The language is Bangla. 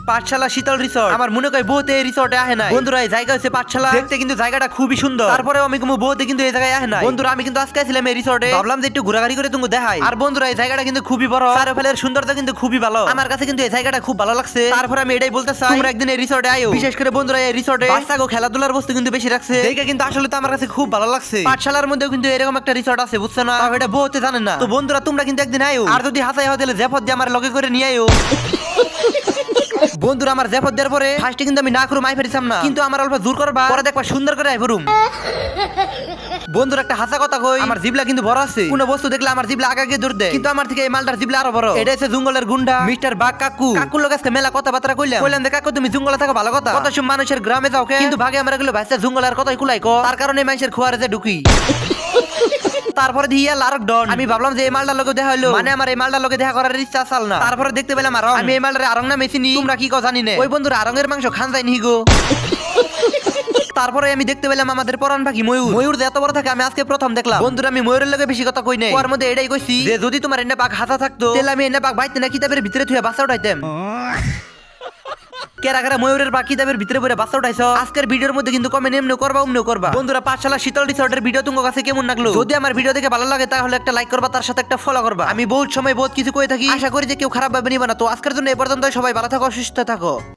পাঠশালা শীতল রিসর্ট। আমার মনে হয় বহুত এই রিসর্টে আহে নাই বন্ধুরা। এই জায়গা হচ্ছে পাঠশালা, দেখতে কিন্তু জায়গাটা খুবই সুন্দর। তারপরেও আমি কিন্তু বহুত কিন্তু এই জায়গায় আহে নাই বন্ধুরা। আমি কিন্তু আজকে ছিলাম এই রিসর্টে, ভাবলাম যে একটু ঘোরাঘুরি করে তুমি দেখাই। আর বন্ধুরা এই জায়গাটা কিন্তু খুবই বড়, চারপাশের সৌন্দর্য কিন্তু খুবই ভালো। আমার কাছে কিন্তু এই জায়গাটা খুব ভালো লাগছে। তারপরে আমি এটাই বলতে চাই, তোমরা একদিন এই রিসর্টে আয়ো। বিশেষ করে বন্ধুরা এই রিসর্টে বাচ্চাগো খেলাধুলার বস্তু কিন্তু বেশি রাখছে, দেখে কিন্তু আসলে তো আমার কাছে খুব ভালো লাগছে। পাঠশালার মধ্যেও কিন্তু এরকম একটা রিসর্ট আছে, বুঝছো না? এটা বহুত জানেন না। তো বন্ধুরা তোমরা কিন্তু একদিন আয়ো, আর যদি হাসাই হয় তাহলে জেফত দিয়ে আমার লগে করে নিয়ে আয়ো। বন্ধুরা আমার জেফত দেওয়ার পরে ফার্স্টে কিন্তু আমি না করুম আই ফেরিছাম না, কিন্তু আমার অল্প জোর করবা, পরে দেখবা সুন্দর করে আই ফেরুম। বন্ধুরা একটা হাসা কথা কই, আমার জিবলা কিন্তু বড় আছে। কোন বস্তু দেখলে আমার জিবলা আগে দৌড় দেয়, কিন্তু আমার থেকে এই মালটার জিবলা আরো বড়। এটা হচ্ছে জঙ্গলের গুন্ডা মিস্টার বাঘ কাকু। কাকুর লোক আজকে মেলা কথাবার্তা কইলাম যে কাকু তুমি জঙ্গলে থাকো ভালো কথা, কত সব মানুষের গ্রামে যাও, কিন্তু ভাগে আমরা গেলে ভাইসা জঙ্গলের কথাই কুলাই কো, তার কারণে মানুষের খোয়ারে যে ঢুকি। তারপরে দিয়া লারক ডন, আমি ভাবলাম যে এই মালটার লোকে দেখা হলো, মানে আমার এই মালটার লোকে দেখা করার ইচ্ছা চাল না। তারপরে দেখতে পেলাম আরং, আমি এই মালটার আরং না মেসিনি, তোমরা কি কো জানি না। ওই বন্ধুরা আরঙের মাংস খান যায়নি গো। তারপরে আমি দেখতে পেলাম আমাদের পরান পাখি ময়ূর। ময়ূর যে এত বড় থাকে আমি আজকে প্রথম দেখলাম বন্ধুরা। আমি ময়ূরের লগে বেশি কথা কই নাই, ওর মধ্যে এটাই কইছি যে যদি তোমার এনে পাক হাতা থাকতো তাহলে আমি এনে পাক বাইতে না কিতাবের ভিতরে থুয়ে বাচ্চা উঠাইতাম। কেরা কেরা ময়ূরের বা কিতাবের ভিতরে পড়ে বাচ্চা উঠাইছো আজকের ভিডিওর মধ্যে কিন্তু কমেন্ট এমনি করবা অমনি করবা। বন্ধুরা পাঠশালা শীতল রিসর্টের ভিডিও তোমার কাছে কেমন লাগলো? যদি আমার ভিডিও দেখে ভালো লাগে তাহলে একটা লাইক করবা, তার সাথে একটা ফলো করবা। আমি বহুত সময় বহুত কিছু কই থাকি, আশা করি যে কেউ খারাপ ভাবে নিবা না। তো আজকের জন্য এই পর্যন্ত, সবাই ভালো থাকো, সুস্থ থাকো।